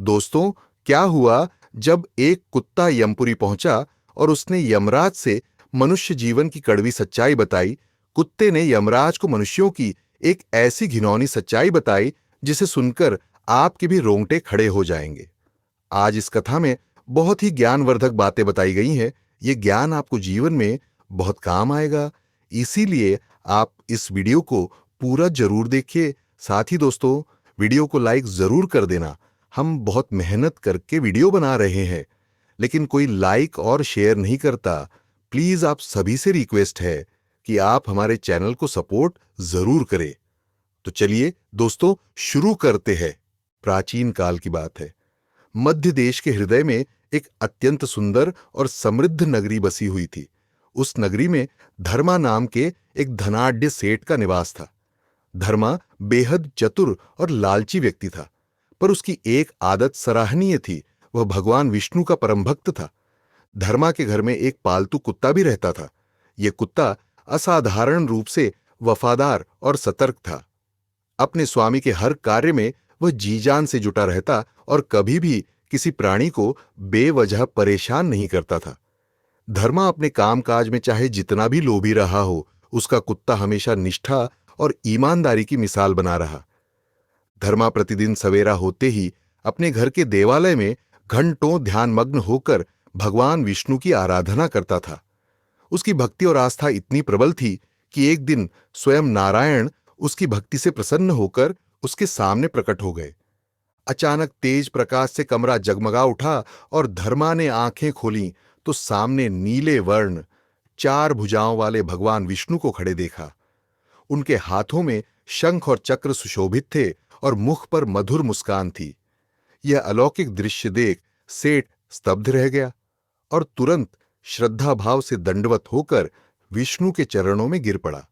दोस्तों, क्या हुआ जब एक कुत्ता यमपुरी पहुंचा और उसने यमराज से मनुष्य जीवन की कड़वी सच्चाई बताई। कुत्ते ने यमराज को मनुष्यों की एक ऐसी घिनौनी सच्चाई बताई जिसे सुनकर आपके भी रोंगटे खड़े हो जाएंगे। आज इस कथा में बहुत ही ज्ञानवर्धक बातें बताई गई हैं। ये ज्ञान आपको जीवन में बहुत काम आएगा। इसीलिए आप इस वीडियो को पूरा जरूर देखिए। साथ ही दोस्तों, वीडियो को लाइक जरूर कर देना। हम बहुत मेहनत करके वीडियो बना रहे हैं, लेकिन कोई लाइक और शेयर नहीं करता। प्लीज आप सभी से रिक्वेस्ट है कि आप हमारे चैनल को सपोर्ट जरूर करें। तो चलिए दोस्तों, शुरू करते हैं। प्राचीन काल की बात है। मध्य देश के हृदय में एक अत्यंत सुंदर और समृद्ध नगरी बसी हुई थी। उस नगरी में धर्मा नाम के एक धनाढ्य सेठ का निवास था। धर्मा बेहद चतुर और लालची व्यक्ति था, पर उसकी एक आदत सराहनीय थी। वह भगवान विष्णु का परम भक्त था। धर्मा के घर में एक पालतू कुत्ता भी रहता था। यह कुत्ता असाधारण रूप से वफादार और सतर्क था। अपने स्वामी के हर कार्य में वह जी जान से जुटा रहता और कभी भी किसी प्राणी को बेवजह परेशान नहीं करता था। धर्मा अपने कामकाज में चाहे जितना भी लोभी रहा हो, उसका कुत्ता हमेशा निष्ठा और ईमानदारी की मिसाल बना रहा। धर्मा प्रतिदिन सवेरा होते ही अपने घर के देवालय में घंटों ध्यानमग्न होकर भगवान विष्णु की आराधना करता था। उसकी भक्ति और आस्था इतनी प्रबल थी कि एक दिन स्वयं नारायण उसकी भक्ति से प्रसन्न होकर उसके सामने प्रकट हो गए। अचानक तेज प्रकाश से कमरा जगमगा उठा और धर्मा ने आंखें खोलीं तो सामने नीले वर्ण 4 भुजाओं वाले भगवान विष्णु को खड़े देखा। उनके हाथों में शंख और चक्र सुशोभित थे और मुख पर मधुर मुस्कान थी। यह अलौकिक दृश्य देख सेठ स्तब्ध रह गया और तुरंत श्रद्धा भाव से दंडवत होकर विष्णु के चरणों में गिर पड़ा।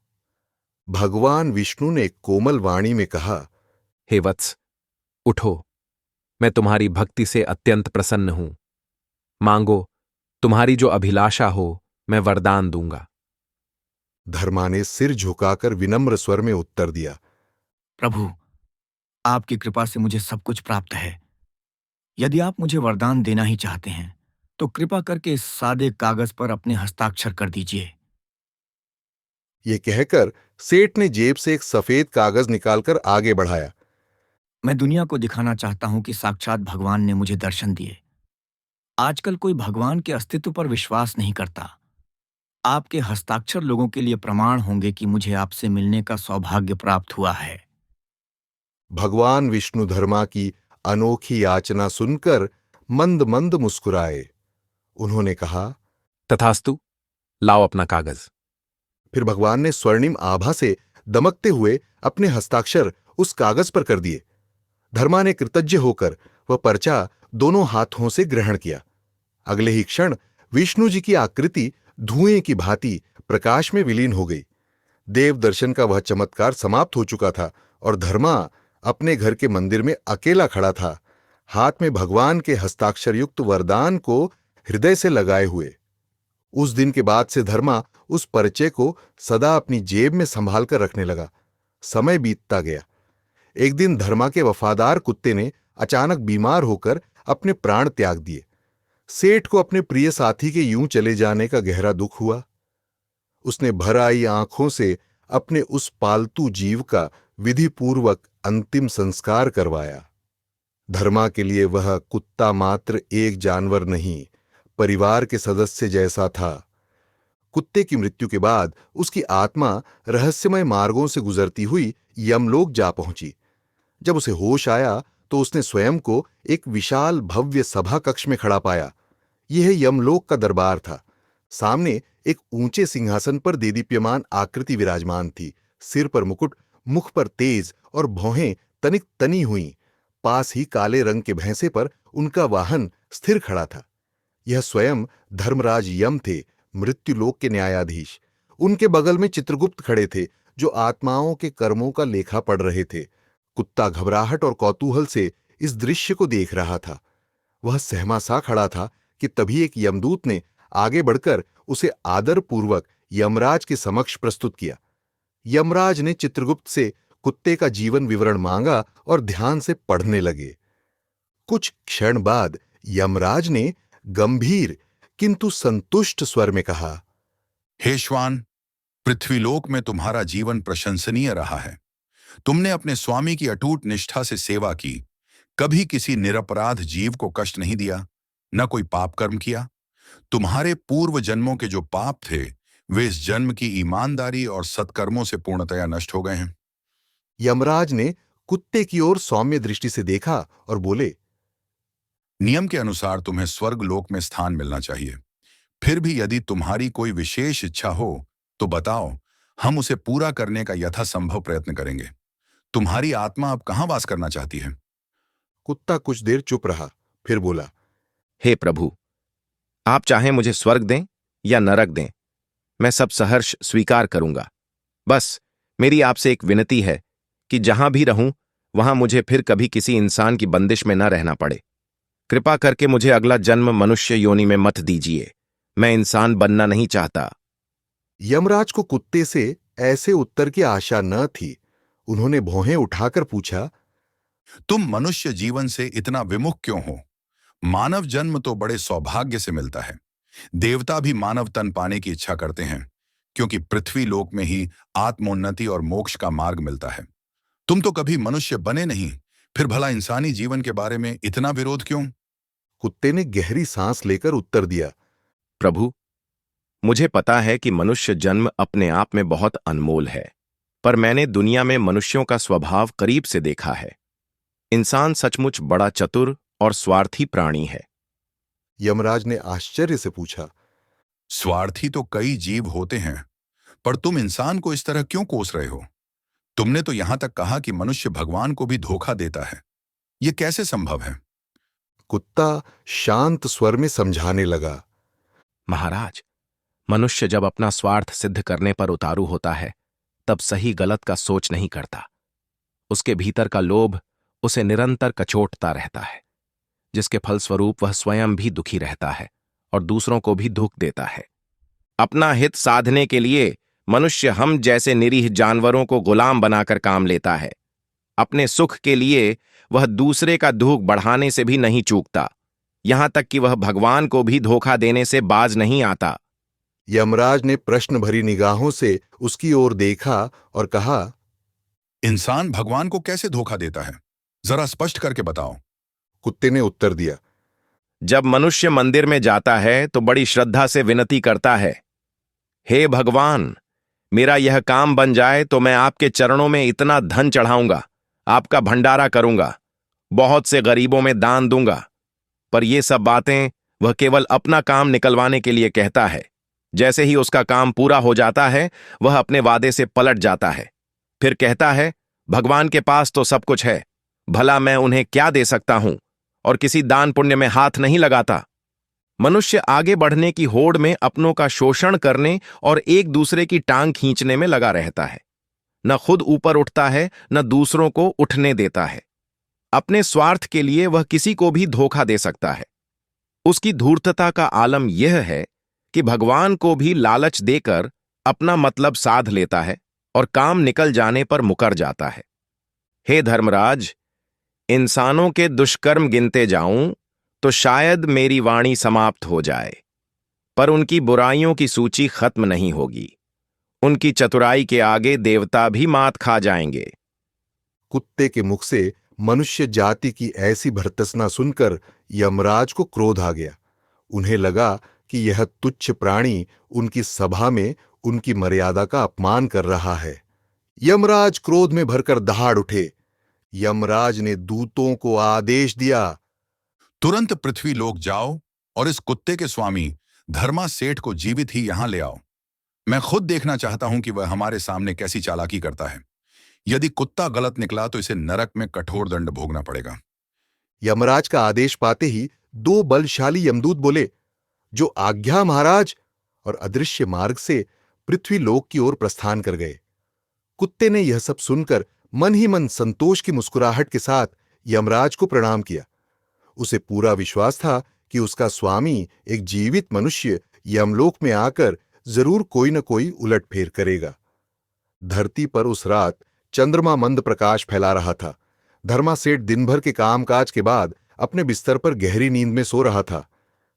भगवान विष्णु ने कोमल वाणी में कहा, हे वत्स, उठो, मैं तुम्हारी भक्ति से अत्यंत प्रसन्न हूं। मांगो, तुम्हारी जो अभिलाषा हो मैं वरदान दूंगा। धर्मा ने सिर झुकाकर विनम्र स्वर में उत्तर दिया, प्रभु, आपकी कृपा से मुझे सब कुछ प्राप्त है। यदि आप मुझे वरदान देना ही चाहते हैं तो कृपा करके इस सादे कागज पर अपने हस्ताक्षर कर दीजिए। यह कहकर सेठ ने जेब से एक सफेद कागज निकालकर आगे बढ़ाया। मैं दुनिया को दिखाना चाहता हूं कि साक्षात भगवान ने मुझे दर्शन दिए। आजकल कोई भगवान के अस्तित्व पर विश्वास नहीं करता। आपके हस्ताक्षर लोगों के लिए प्रमाण होंगे कि मुझे आपसे मिलने का सौभाग्य प्राप्त हुआ है। भगवान विष्णु धर्मा की अनोखी याचना सुनकर मंद मंद मुस्कुराए। उन्होंने कहा, तथास्तु, लाओ अपना कागज। फिर भगवान ने स्वर्णिम आभा से दमकते हुए अपने हस्ताक्षर उस कागज पर कर दिए। धर्मा ने कृतज्ञ होकर वह पर्चा दोनों हाथों से ग्रहण किया। अगले ही क्षण विष्णु जी की आकृति धुएं की भांति प्रकाश में विलीन हो गई। देव दर्शन का वह चमत्कार समाप्त हो चुका था और धर्मा अपने घर के मंदिर में अकेला खड़ा था, हाथ में भगवान के हस्ताक्षर युक्त वरदान को हृदय से लगाए हुए। उस दिन के बाद से धर्मा उस पर्चे को सदा अपनी जेब में संभाल कर रखने लगा। समय बीतता गया। एक दिन धर्मा के वफादार कुत्ते ने अचानक बीमार होकर अपने प्राण त्याग दिए। सेठ को अपने प्रिय साथी के यूं चले जाने का गहरा दुख हुआ। उसने भर आई आंखों से अपने उस पालतू जीव का विधिपूर्वक अंतिम संस्कार करवाया। धर्मा के लिए वह कुत्ता मात्र एक जानवर नहीं, परिवार के सदस्य जैसा था। कुत्ते की मृत्यु के बाद उसकी आत्मा रहस्यमय मार्गों से गुजरती हुई यमलोक जा पहुंची। जब उसे होश आया तो उसने स्वयं को एक विशाल भव्य सभा कक्ष में खड़ा पाया। यह यमलोक का दरबार था। सामने एक ऊंचे सिंहासन पर देदीप्यमान आकृति विराजमान थी। सिर पर मुकुट, मुख पर तेज और भौहें तनिक तनी हुई। पास ही काले रंग के भैंसे पर उनका वाहन स्थिर खड़ा था। यह स्वयं धर्मराज यम थे, मृत्युलोक के न्यायाधीश। उनके बगल में चित्रगुप्त खड़े थे, जो आत्माओं के कर्मों का लेखा पढ़ रहे थे। कुत्ता घबराहट और कौतूहल से इस दृश्य को देख रहा था। वह सहमा सा खड़ा था कि तभी एक यमदूत ने आगे बढ़कर उसे आदरपूर्वक यमराज के समक्ष प्रस्तुत किया। यमराज ने चित्रगुप्त से कुत्ते का जीवन विवरण मांगा और ध्यान से पढ़ने लगे। कुछ क्षण बाद यमराज ने गंभीर किंतु संतुष्ट स्वर में कहा, हे श्वान, पृथ्वीलोक में तुम्हारा जीवन प्रशंसनीय रहा है। तुमने अपने स्वामी की अटूट निष्ठा से सेवा की, कभी किसी निरपराध जीव को कष्ट नहीं दिया, न कोई पाप कर्म किया। तुम्हारे पूर्व जन्मों के जो पाप थे वे इस जन्म की ईमानदारी और सत्कर्मों से पूर्णतया नष्ट हो गए हैं। यमराज ने कुत्ते की ओर सौम्य दृष्टि से देखा और बोले, नियम के अनुसार तुम्हें स्वर्ग लोक में स्थान मिलना चाहिए। फिर भी यदि तुम्हारी कोई विशेष इच्छा हो तो बताओ, हम उसे पूरा करने का यथासंभव प्रयत्न करेंगे। तुम्हारी आत्मा अब कहाँ वास करना चाहती है? कुत्ता कुछ देर चुप रहा, फिर बोला, हे प्रभु, आप चाहें मुझे स्वर्ग दें या नरक दें, मैं सब सहर्ष स्वीकार करूंगा। बस मेरी आपसे एक विनती है कि जहां भी रहूं वहां मुझे फिर कभी किसी इंसान की बंदिश में न रहना पड़े। कृपा करके मुझे अगला जन्म मनुष्य योनि में मत दीजिए, मैं इंसान बनना नहीं चाहता। यमराज को कुत्ते से ऐसे उत्तर की आशा न थी। उन्होंने भौहें उठाकर पूछा, तुम मनुष्य जीवन से इतना विमुख क्यों हो? मानव जन्म तो बड़े सौभाग्य से मिलता है। देवता भी मानव तन पाने की इच्छा करते हैं, क्योंकि पृथ्वी लोक में ही आत्मोन्नति और मोक्ष का मार्ग मिलता है। तुम तो कभी मनुष्य बने नहीं, फिर भला इंसानी जीवन के बारे में इतना विरोध क्यों? कुत्ते ने गहरी सांस लेकर उत्तर दिया, प्रभु, मुझे पता है कि मनुष्य जन्म अपने आप में बहुत अनमोल है, पर मैंने दुनिया में मनुष्यों का स्वभाव करीब से देखा है। इंसान सचमुच बड़ा चतुर और स्वार्थी प्राणी है। यमराज ने आश्चर्य से पूछा, स्वार्थी तो कई जीव होते हैं, पर तुम इंसान को इस तरह क्यों कोस रहे हो? तुमने तो यहां तक कहा कि मनुष्य भगवान को भी धोखा देता है। यह कैसे संभव है? कुत्ता शांत स्वर में समझाने लगा, महाराज, मनुष्य जब अपना स्वार्थ सिद्ध करने पर उतारू होता है तब सही गलत का सोच नहीं करता। उसके भीतर का लोभ उसे निरंतर कचोटता रहता है, जिसके फलस्वरूप वह स्वयं भी दुखी रहता है और दूसरों को भी दुख देता है। अपना हित साधने के लिए मनुष्य हम जैसे निरीह जानवरों को गुलाम बनाकर काम लेता है। अपने सुख के लिए वह दूसरे का दुख बढ़ाने से भी नहीं चूकता, यहां तक कि वह भगवान को भी धोखा देने से बाज नहीं आता। यमराज ने प्रश्न भरी निगाहों से उसकी ओर देखा और कहा, इंसान भगवान को कैसे धोखा देता है? जरा स्पष्ट करके बताओ। कुत्ते ने उत्तर दिया, जब मनुष्य मंदिर में जाता है तो बड़ी श्रद्धा से विनती करता है, हे भगवान, मेरा यह काम बन जाए तो मैं आपके चरणों में इतना धन चढ़ाऊंगा, आपका भंडारा करूंगा, बहुत से गरीबों में दान दूंगा। पर ये सब बातें वह केवल अपना काम निकलवाने के लिए कहता है। जैसे ही उसका काम पूरा हो जाता है वह अपने वादे से पलट जाता है। फिर कहता है, भगवान के पास तो सब कुछ है, भला मैं उन्हें क्या दे सकता हूं, और किसी दान पुण्य में हाथ नहीं लगाता। मनुष्य आगे बढ़ने की होड़ में अपनों का शोषण करने और एक दूसरे की टांग खींचने में लगा रहता है। न खुद ऊपर उठता है न दूसरों को उठने देता है। अपने स्वार्थ के लिए वह किसी को भी धोखा दे सकता है। उसकी धूर्तता का आलम यह है कि भगवान को भी लालच देकर अपना मतलब साध लेता है और काम निकल जाने पर मुकर जाता है। हे धर्मराज, इंसानों के दुष्कर्म गिनते जाऊं तो शायद मेरी वाणी समाप्त हो जाए, पर उनकी बुराइयों की सूची खत्म नहीं होगी। उनकी चतुराई के आगे देवता भी मात खा जाएंगे। कुत्ते के मुख से मनुष्य जाति की ऐसी भर्त्सना सुनकर यमराज को क्रोध आ गया। उन्हें लगा कि यह तुच्छ प्राणी उनकी सभा में उनकी मर्यादा का अपमान कर रहा है। यमराज क्रोध में भरकर दहाड़ उठे। यमराज ने दूतों को आदेश दिया, तुरंत पृथ्वी लोक जाओ और इस कुत्ते के स्वामी धर्मा सेठ को जीवित ही यहां ले आओ। मैं खुद देखना चाहता हूं कि वह हमारे सामने कैसी चालाकी करता है। यदि कुत्ता गलत निकला तो इसे नरक में कठोर दंड भोगना पड़ेगा। यमराज का आदेश पाते ही दो बलशाली यमदूत बोले, जो आज्ञा महाराज, और अदृश्य मार्ग से पृथ्वी लोक की ओर प्रस्थान कर गए। कुत्ते ने यह सब सुनकर मन ही मन संतोष की मुस्कुराहट के साथ यमराज को प्रणाम किया। उसे पूरा विश्वास था कि उसका स्वामी एक जीवित मनुष्य यमलोक में आकर जरूर कोई न कोई उलटफेर करेगा। धरती पर उस रात चंद्रमा मंद प्रकाश फैला रहा था। धर्मा सेठ दिन भर के कामकाज के बाद अपने बिस्तर पर गहरी नींद में सो रहा था।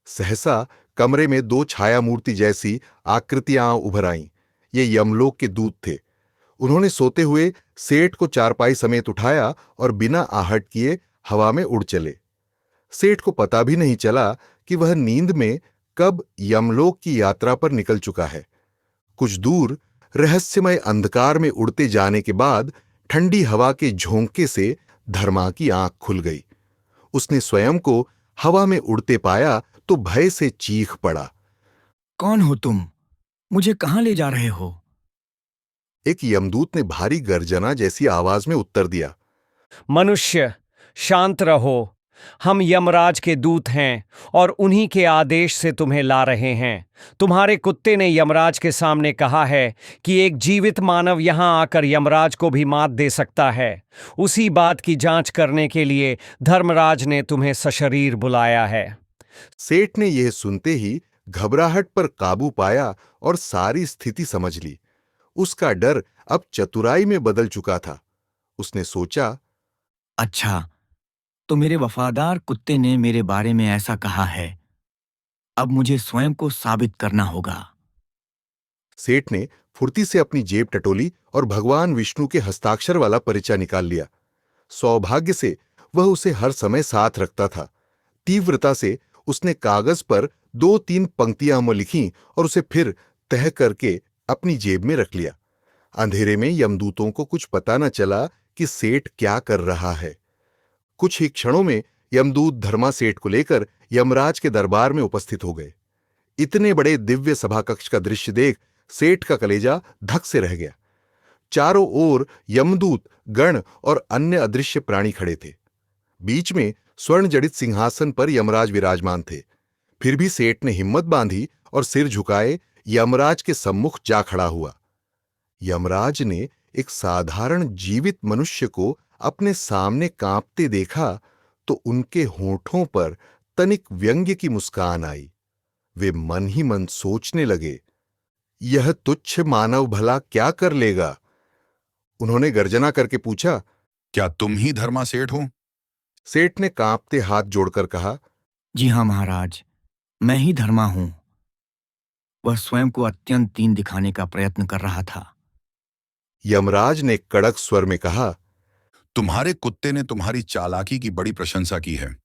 सहसा कमरे में दो छाया मूर्ति जैसी आकृतियां उभर आईं। ये यमलोक के दूत थे। उन्होंने सोते हुए सेठ को चारपाई समेत उठाया और बिना आहट किए हवा में उड़ चले। सेठ को पता भी नहीं चला कि वह नींद में कब यमलोक की यात्रा पर निकल चुका है। कुछ दूर रहस्यमय अंधकार में उड़ते जाने के बाद ठंडी हवा के झोंके से धर्मा की आंख खुल गई। उसने स्वयं को हवा में उड़ते पाया तो भय से चीख पड़ा। कौन हो तुम? मुझे कहां ले जा रहे हो? एक यमदूत ने भारी गर्जना जैसी आवाज में उत्तर दिया। मनुष्य, शांत रहो। हम यमराज के दूत हैं और उन्हीं के आदेश से तुम्हें ला रहे हैं। तुम्हारे कुत्ते ने यमराज के सामने कहा है कि एक जीवित मानव यहां आकर यमराज को भी मात दे सकता है। उसी बात की जांच करने के लिए धर्मराज ने तुम्हें सशरीर बुलाया है। सेठ ने यह सुनते ही घबराहट पर काबू पाया और सारी स्थिति समझ ली। उसका डर अब चतुराई में बदल चुका था। उसने सोचा, अच्छा, तो मेरे वफादार कुत्ते ने मेरे बारे में ऐसा कहा है। अब मुझे स्वयं को साबित करना होगा। सेठ ने फुर्ती से अपनी जेब टटोली और भगवान विष्णु के हस्ताक्षर वाला परिचा निकाल लिया। सौभाग्य से वह उसे हर समय साथ रखता था। तीव्रता से उसने कागज पर 2-3 पंक्तियां लिखीं और उसे फिर तह करके अपनी जेब में रख लिया। अंधेरे में यमदूतों को कुछ पता न चला कि सेठ क्या कर रहा है। कुछ ही क्षणों में यमदूत धर्मा सेठ को लेकर यमराज के दरबार में उपस्थित हो गए। इतने बड़े दिव्य सभाकक्ष का दृश्य देख सेठ का कलेजा धक से रह गया। चारों ओर यमदूत, गण और अन्य अदृश्य प्राणी खड़े थे। बीच में स्वर्ण जड़ित सिंहासन पर यमराज विराजमान थे। फिर भी सेठ ने हिम्मत बांधी और सिर झुकाए यमराज के सम्मुख जा खड़ा हुआ। यमराज ने एक साधारण जीवित मनुष्य को अपने सामने कांपते देखा तो उनके होठों पर तनिक व्यंग्य की मुस्कान आई। वे मन ही मन सोचने लगे, यह तुच्छ मानव भला क्या कर लेगा। उन्होंने गर्जना करके पूछा, क्या तुम ही धर्मा सेठ हो? सेठ ने कांपते हाथ जोड़कर कहा, जी हाँ महाराज, मैं ही धर्मा हूं। वह स्वयं को अत्यंत दीन दिखाने का प्रयत्न कर रहा था। यमराज ने कड़क स्वर में कहा, तुम्हारे कुत्ते ने तुम्हारी चालाकी की बड़ी प्रशंसा की है।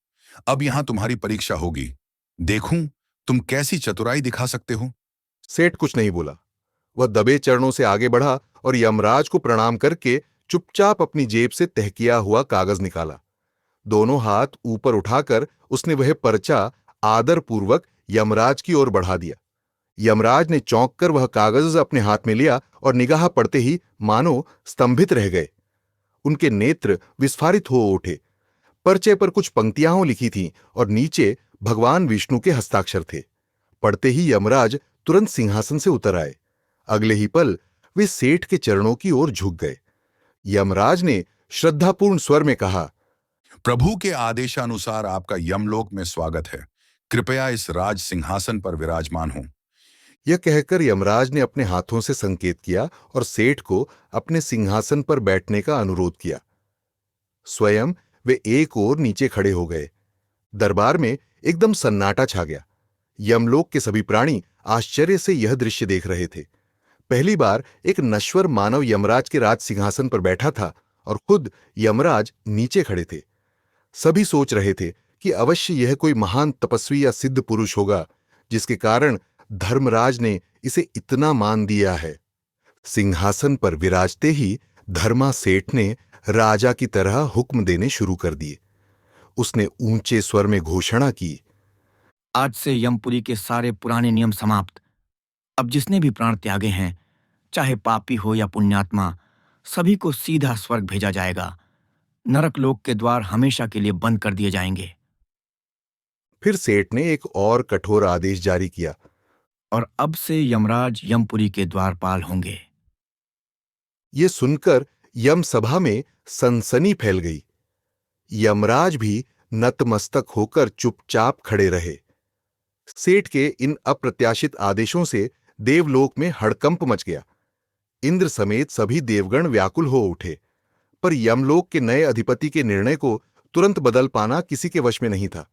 अब यहां तुम्हारी परीक्षा होगी। देखूं तुम कैसी चतुराई दिखा सकते हो। सेठ कुछ नहीं बोला। वह दबे चरणों से आगे बढ़ा और यमराज को प्रणाम करके चुपचाप अपनी जेब से तह किया हुआ कागज निकाला। दोनों हाथ ऊपर उठाकर उसने वह पर्चा आदरपूर्वक यमराज की ओर बढ़ा दिया। यमराज ने चौंक कर वह कागज अपने हाथ में लिया और निगाह पड़ते ही मानो स्तंभित रह गए। उनके नेत्र विस्फारित हो उठे। पर्चे पर कुछ पंक्तियां लिखी थीं और नीचे भगवान विष्णु के हस्ताक्षर थे। पढ़ते ही यमराज तुरंत सिंहासन से उतर आए। अगले ही पल वे सेठ के चरणों की ओर झुक गए। यमराज ने श्रद्धापूर्ण स्वर में कहा, प्रभु के आदेशानुसार आपका यमलोक में स्वागत है। कृपया इस राज सिंहासन पर विराजमान हो। यह कहकर यमराज ने अपने हाथों से संकेत किया और सेठ को अपने सिंहासन पर बैठने का अनुरोध किया। स्वयं वे एक ओर नीचे खड़े हो गए। दरबार में एकदम सन्नाटा छा गया। यमलोक के सभी प्राणी आश्चर्य से यह दृश्य देख रहे थे। पहली बार एक नश्वर मानव यमराज के राज सिंहासन पर बैठा था और खुद यमराज नीचे खड़े थे। सभी सोच रहे थे कि अवश्य यह कोई महान तपस्वी या सिद्ध पुरुष होगा जिसके कारण धर्मराज ने इसे इतना मान दिया है। सिंहासन पर विराजते ही धर्मा सेठ ने राजा की तरह हुक्म देने शुरू कर दिए। उसने ऊंचे स्वर में घोषणा की, आज से यमपुरी के सारे पुराने नियम समाप्त। अब जिसने भी प्राण त्यागे हैं, चाहे पापी हो या पुण्यात्मा, सभी को सीधा स्वर्ग भेजा जाएगा। नरक लोक के द्वार हमेशा के लिए बंद कर दिए जाएंगे। फिर सेठ ने एक और कठोर आदेश जारी किया, और अब से यमराज यमपुरी के द्वारपाल होंगे। ये सुनकर यम सभा में सनसनी फैल गई। यमराज भी नतमस्तक होकर चुपचाप खड़े रहे। सेठ के इन अप्रत्याशित आदेशों से देवलोक में हड़कंप मच गया। इंद्र समेत सभी देवगण व्याकुल हो उठे, पर यमलोक के नए अधिपति के निर्णय को तुरंत बदल पाना किसी के वश में नहीं था।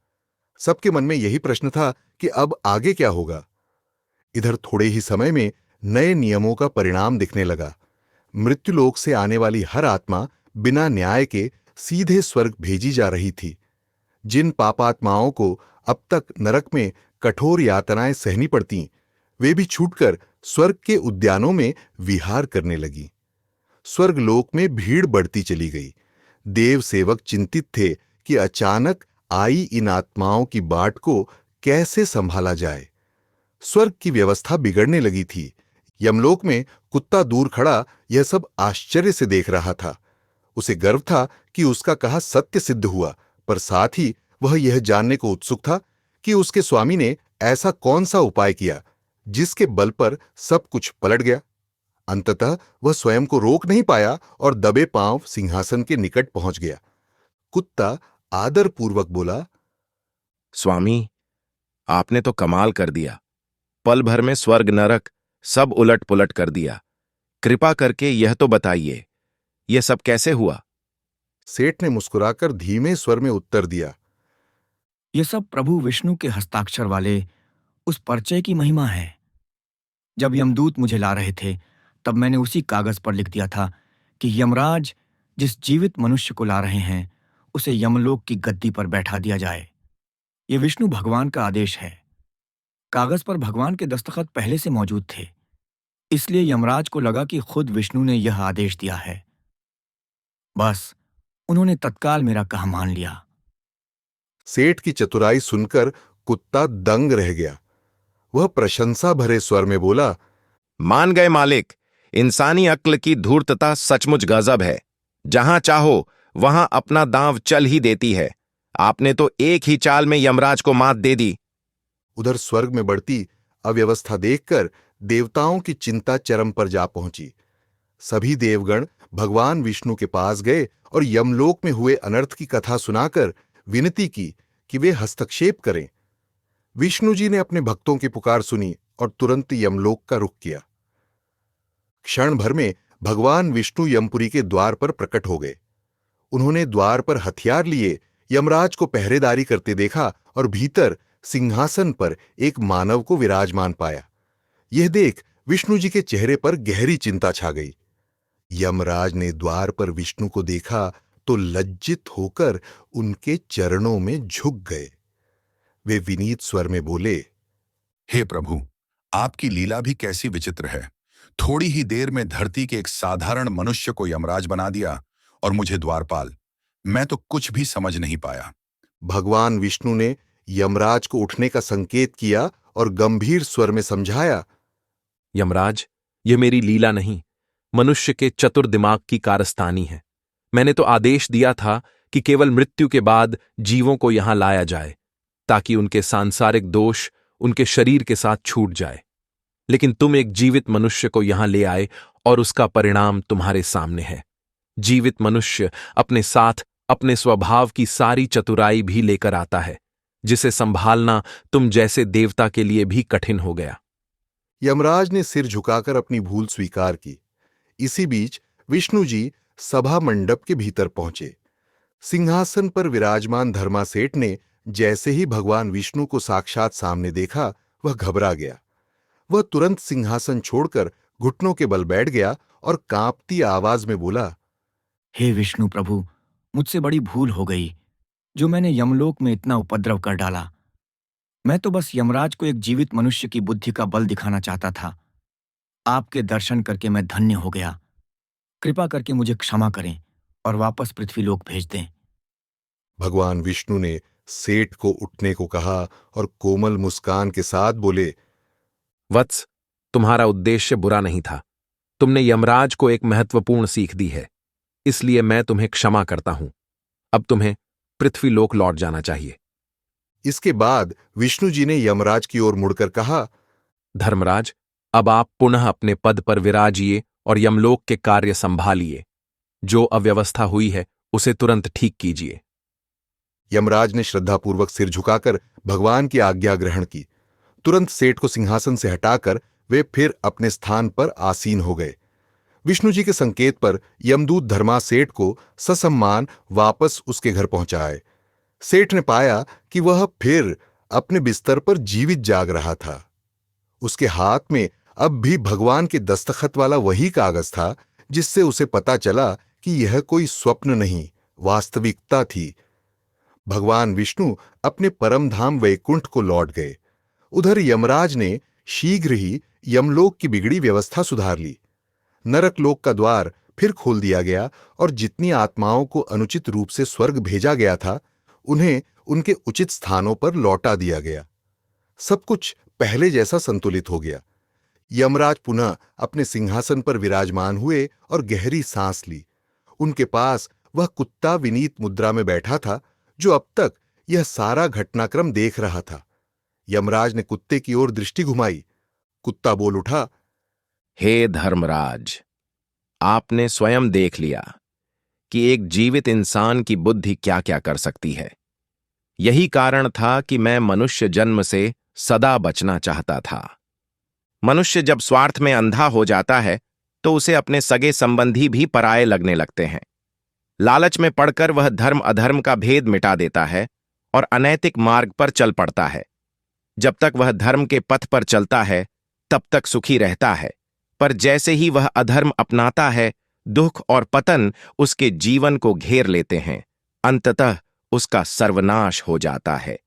सबके मन में यही प्रश्न था कि अब आगे क्या होगा। इधर थोड़े ही समय में नए नियमों का परिणाम दिखने लगा। मृत्युलोक से आने वाली हर आत्मा बिना न्याय के सीधे स्वर्ग भेजी जा रही थी। जिन पापात्माओं को अब तक नरक में कठोर यातनाएं सहनी पड़ती, वे भी छूटकर स्वर्ग के उद्यानों में विहार करने लगी। स्वर्गलोक में भीड़ बढ़ती चली गई। देव सेवक चिंतित थे कि अचानक आई इन आत्माओं की बाट को कैसे संभाला जाए। स्वर्ग की व्यवस्था बिगड़ने लगी थी। यमलोक में कुत्ता दूर खड़ा यह सब आश्चर्य से देख रहा था। उसे गर्व था कि उसका कहा सत्य सिद्ध हुआ, पर साथ ही वह यह जानने को उत्सुक था कि उसके स्वामी ने ऐसा कौन सा उपाय किया जिसके बल पर सब कुछ पलट गया। अंततः वह स्वयं को रोक नहीं पाया और दबे पांव सिंहासन के निकट पहुंच गया। कुत्ता आदरपूर्वक बोला, स्वामी, आपने तो कमाल कर दिया। पल भर में स्वर्ग नरक सब उलट पुलट कर दिया। कृपा करके यह तो बताइए, यह सब कैसे हुआ? सेठ ने मुस्कुराकर धीमे स्वर में उत्तर दिया, ये सब प्रभु विष्णु के हस्ताक्षर वाले उस पर्चे की महिमा है। जब यमदूत मुझे ला रहे थे, तब मैंने उसी कागज पर लिख दिया था कि यमराज जिस जीवित मनुष्य को ला रहे हैं, उसे यमलोक की गद्दी पर बैठा दिया जाए। ये विष्णु भगवान का आदेश है। कागज पर भगवान के दस्तखत पहले से मौजूद थे, इसलिए यमराज को लगा कि खुद विष्णु ने यह आदेश दिया है। बस उन्होंने तत्काल मेरा कहा मान लिया। सेठ की चतुराई सुनकर कुत्ता दंग रह गया। वह प्रशंसा भरे स्वर में बोला, मान गए मालिक। इंसानी अक्ल की धूर्तता सचमुच गजब है। जहां चाहो वहां अपना दांव चल ही देती है। आपने तो एक ही चाल में यमराज को मात दे दी। उधर स्वर्ग में बढ़ती अव्यवस्था देखकर देवताओं की चिंता चरम पर जा पहुंची। सभी देवगण भगवान विष्णु के पास गए और यमलोक में हुए अनर्थ की कथा सुनाकर विनती की कि वे हस्तक्षेप करें। विष्णु जी ने अपने भक्तों की पुकार सुनी और तुरंत यमलोक का रुख किया। क्षण भर में भगवान विष्णु यमपुरी के द्वार पर प्रकट हो गए। उन्होंने द्वार पर हथियार लिए यमराज को पहरेदारी करते देखा और भीतर सिंहासन पर एक मानव को विराजमान पाया। यह देख विष्णु जी के चेहरे पर गहरी चिंता छा गई। यमराज ने द्वार पर विष्णु को देखा तो लज्जित होकर उनके चरणों में झुक गए। वे विनीत स्वर में बोले, हे प्रभु, आपकी लीला भी कैसी विचित्र है। थोड़ी ही देर में धरती के एक साधारण मनुष्य को यमराज बना दिया और मुझे द्वारपाल। मैं तो कुछ भी समझ नहीं पाया। भगवान विष्णु ने यमराज को उठने का संकेत किया और गंभीर स्वर में समझाया, यमराज, यह मेरी लीला नहीं, मनुष्य के चतुर दिमाग की कारस्तानी है। मैंने तो आदेश दिया था कि केवल मृत्यु के बाद जीवों को यहां लाया जाए, ताकि उनके सांसारिक दोष उनके शरीर के साथ छूट जाए। लेकिन तुम एक जीवित मनुष्य को यहां ले आए और उसका परिणाम तुम्हारे सामने है। जीवित मनुष्य अपने साथ अपने स्वभाव की सारी चतुराई भी लेकर आता है, जिसे संभालना तुम जैसे देवता के लिए भी कठिन हो गया। यमराज ने सिर झुकाकर अपनी भूल स्वीकार की। इसी बीच विष्णु जी सभा मंडप के भीतर पहुंचे। सिंहासन पर विराजमान धर्मासेठ ने जैसे ही भगवान विष्णु को साक्षात सामने देखा, वह घबरा गया। वह तुरंत सिंहासन छोड़कर घुटनों के बल बैठ गया और कांपती आवाज में बोला, हे विष्णु प्रभु, मुझसे बड़ी भूल हो गई जो मैंने यमलोक में इतना उपद्रव कर डाला। मैं तो बस यमराज को एक जीवित मनुष्य की बुद्धि का बल दिखाना चाहता था। आपके दर्शन करके मैं धन्य हो गया। कृपा करके मुझे क्षमा करें और वापस पृथ्वीलोक भेज दें। भगवान विष्णु ने सेठ को उठने को कहा और कोमल मुस्कान के साथ बोले, वत्स, तुम्हारा उद्देश्य बुरा नहीं था। तुमने यमराज को एक महत्वपूर्ण सीख दी है, इसलिए मैं तुम्हें क्षमा करता हूं। अब तुम्हें पृथ्वीलोक लौट जाना चाहिए। इसके बाद विष्णु जी ने यमराज की ओर मुड़कर कहा, धर्मराज, अब आप पुनः अपने पद पर विराजिए और यमलोक के कार्य संभालिए। जो अव्यवस्था हुई है उसे तुरंत ठीक कीजिए। यमराज ने श्रद्धापूर्वक सिर झुकाकर भगवान की आज्ञा ग्रहण की। तुरंत सेठ को सिंहासन से हटाकर वे फिर अपने स्थान पर आसीन हो गए। विष्णु जी के संकेत पर यमदूत धर्मा सेठ को ससम्मान वापस उसके घर पहुंचाए। सेठ ने पाया कि वह फिर अपने बिस्तर पर जीवित जाग रहा था। उसके हाथ में अब भी भगवान के दस्तखत वाला वही कागज था जिससे उसे पता चला कि यह कोई स्वप्न नहीं, वास्तविकता थी। भगवान विष्णु अपने परम धाम वैकुंठ को लौट गए। उधर यमराज ने शीघ्र ही यमलोक की बिगड़ी व्यवस्था सुधार ली। नरक लोक का द्वार फिर खोल दिया गया और जितनी आत्माओं को अनुचित रूप से स्वर्ग भेजा गया था, उन्हें उनके उचित स्थानों पर लौटा दिया गया। सब कुछ पहले जैसा संतुलित हो गया। यमराज पुनः अपने सिंहासन पर विराजमान हुए और गहरी सांस ली। उनके पास वह कुत्ता विनीत मुद्रा में बैठा था जो अब तक यह सारा घटनाक्रम देख रहा था। यमराज ने कुत्ते की ओर दृष्टि घुमाई। कुत्ता बोल उठा, हे धर्मराज, आपने स्वयं देख लिया कि एक जीवित इंसान की बुद्धि क्या क्या कर सकती है। यही कारण था कि मैं मनुष्य जन्म से सदा बचना चाहता था। मनुष्य जब स्वार्थ में अंधा हो जाता है तो उसे अपने सगे संबंधी भी पराये लगने लगते हैं। लालच में पड़कर वह धर्म अधर्म का भेद मिटा देता है और अनैतिक मार्ग पर चल पड़ता है। जब तक वह धर्म के पथ पर चलता है तब तक सुखी रहता है, पर जैसे ही वह अधर्म अपनाता है, दुख और पतन उसके जीवन को घेर लेते हैं। अंततः उसका सर्वनाश हो जाता है।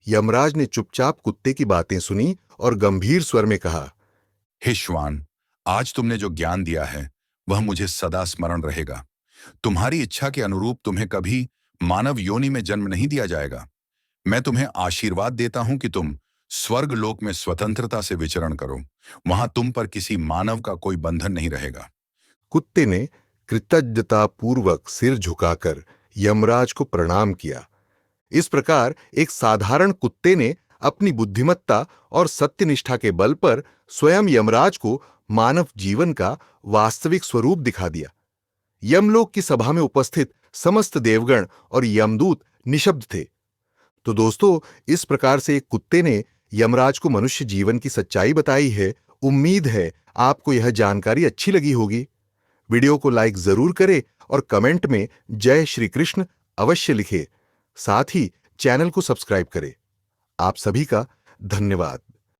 यमराज ने चुपचाप कुत्ते की बातें सुनी और गंभीर स्वर में कहा, हे श्वान, आज तुमने जो ज्ञान दिया है वह मुझे सदा स्मरण रहेगा। तुम्हारी इच्छा के अनुरूप तुम्हें कभी मानव योनि में जन्म नहीं दिया जाएगा। मैं तुम्हें आशीर्वाद देता हूं कि तुम स्वर्ग लोक में स्वतंत्रता से विचरण करो। वहां तुम पर किसी मानव का कोई बंधन नहीं रहेगा। कुत्ते ने कृतज्ञतापूर्वक सिर झुकाकर यमराज को प्रणाम किया। इस प्रकार एक साधारण कुत्ते ने अपनी बुद्धिमत्ता और सत्यनिष्ठा के बल पर स्वयं यमराज को मानव जीवन का वास्तविक स्वरूप दिखा दिया। यमलोक की सभा में उपस्थित समस्त देवगण और यमदूत निशब्द थे। तो दोस्तों, इस प्रकार से एक कुत्ते ने यमराज को मनुष्य जीवन की सच्चाई बताई है। उम्मीद है आपको यह जानकारी अच्छी लगी होगी। वीडियो को लाइक जरूर करें और कमेंट में जय श्री कृष्ण अवश्य लिखें। साथ ही चैनल को सब्सक्राइब करें। आप सभी का धन्यवाद।